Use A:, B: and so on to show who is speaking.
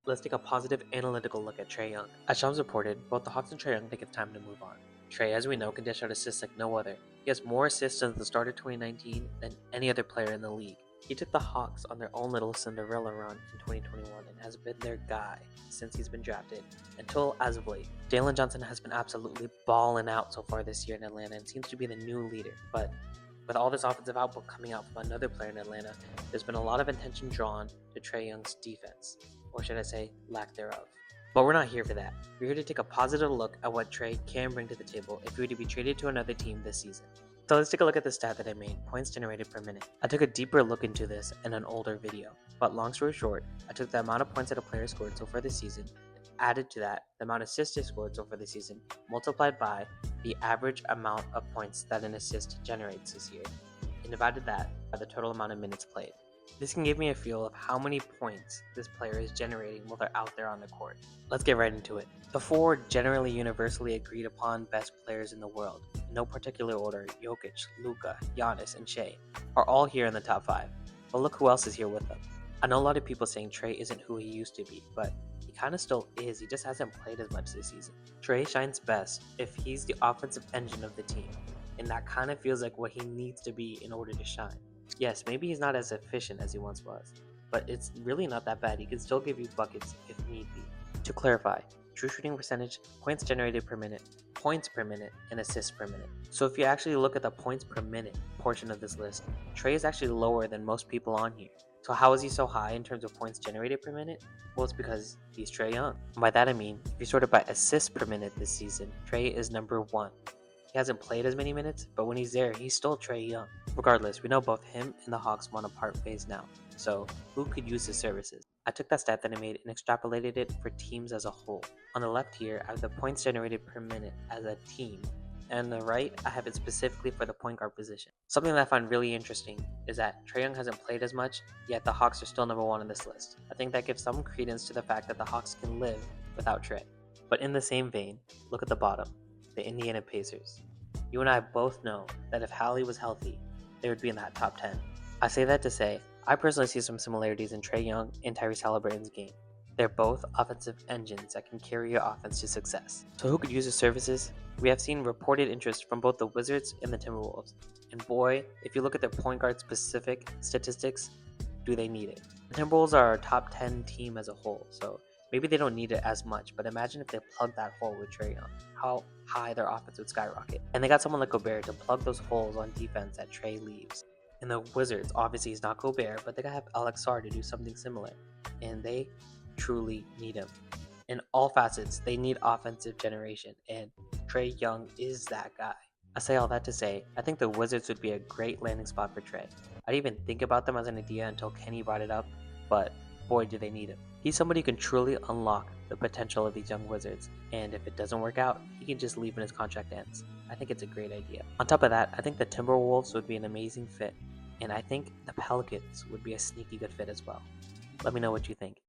A: let's take a positive analytical look at Trae Young. As Shams reported, both the Hawks and Trae Young think it's time to move on. Trae, as we know, can dish out assists like no other. He has more assists since the start of 2019 than any other player in the league. He took the Hawks on their own little Cinderella run in 2021 and has been their guy since he's been drafted, until as of late. Jalen Johnson has been absolutely balling out so far this year in Atlanta and seems to be the new leader, but with all this offensive output coming out from another player in Atlanta, there's been a lot of attention drawn to Trae Young's defense, or should I say, lack thereof. But we're not here for that. We're here to take a positive look at what Trae can bring to the table if he were to be traded to another team this season. So let's take a look at the stat that I made, points generated per minute. I took a deeper look into this in an older video, but long story short, I took the amount of points that a player scored so far this season, added to that the amount of assists he scored so far this season, multiplied by the average amount of points that an assist generates this year, and divided that by the total amount of minutes played. This can give me a feel of how many points this player is generating while they're out there on the court. Let's get right into it. The four generally universally agreed upon best players in the world, in no particular order, Jokic, Luka, Giannis, and Shea, are all here in the top 5. But look who else is here with them. I know a lot of people saying Trae isn't who he used to be, but he kind of still is. He just hasn't played as much this season. Trae shines best if he's the offensive engine of the team, and that kind of feels like what he needs to be in order to shine. Yes, maybe he's not as efficient as he once was, but it's really not that bad. He can still give you buckets if need be. To clarify, true shooting percentage, points generated per minute, points per minute, and assists per minute. So if you actually look at the points per minute portion of this list, Trae is actually lower than most people on here. So how is he so high in terms of points generated per minute? Well, it's because he's Trae Young. And by that I mean, if you sort it by assists per minute this season, Trae is number 1. He hasn't played as many minutes, but when he's there, he's still Trae Young. Regardless, we know both him and the Hawks want to part ways now, so who could use his services? I took that stat that I made and extrapolated it for teams as a whole. On the left here, I have the points generated per minute as a team, and on the right, I have it specifically for the point guard position. Something that I find really interesting is that Trae Young hasn't played as much, yet the Hawks are still number 1 on this list. I think that gives some credence to the fact that the Hawks can live without Trae. But in the same vein, look at the bottom, the Indiana Pacers. You and I both know that if Hallie was healthy, they would be in that top 10. I say that to say, I personally see some similarities in Trae Young and Tyrese Halliburton's game. They're both offensive engines that can carry your offense to success. So who could use his services? We have seen reported interest from both the Wizards and the Timberwolves. And boy, if you look at their point guard specific statistics, do they need it? The Timberwolves are our top 10 team as a whole, so maybe they don't need it as much, but imagine if they plug that hole with Trae Young, how high their offense would skyrocket. And they got someone like Gobert to plug those holes on defense that Trae leaves. And the Wizards, obviously he's not Gobert, but they gotta have Alex Sarr to do something similar. And they truly need him. In all facets, they need offensive generation, and Trae Young is that guy. I say all that to say, I think the Wizards would be a great landing spot for Trae. I didn't even think about them as an idea until Kenny brought it up, but boy do they need him. He's somebody who can truly unlock the potential of these young Wizards, and if it doesn't work out, he can just leave when his contract ends. I think it's a great idea. On top of that, I think the Timberwolves would be an amazing fit, and I think the Pelicans would be a sneaky good fit as well. Let me know what you think.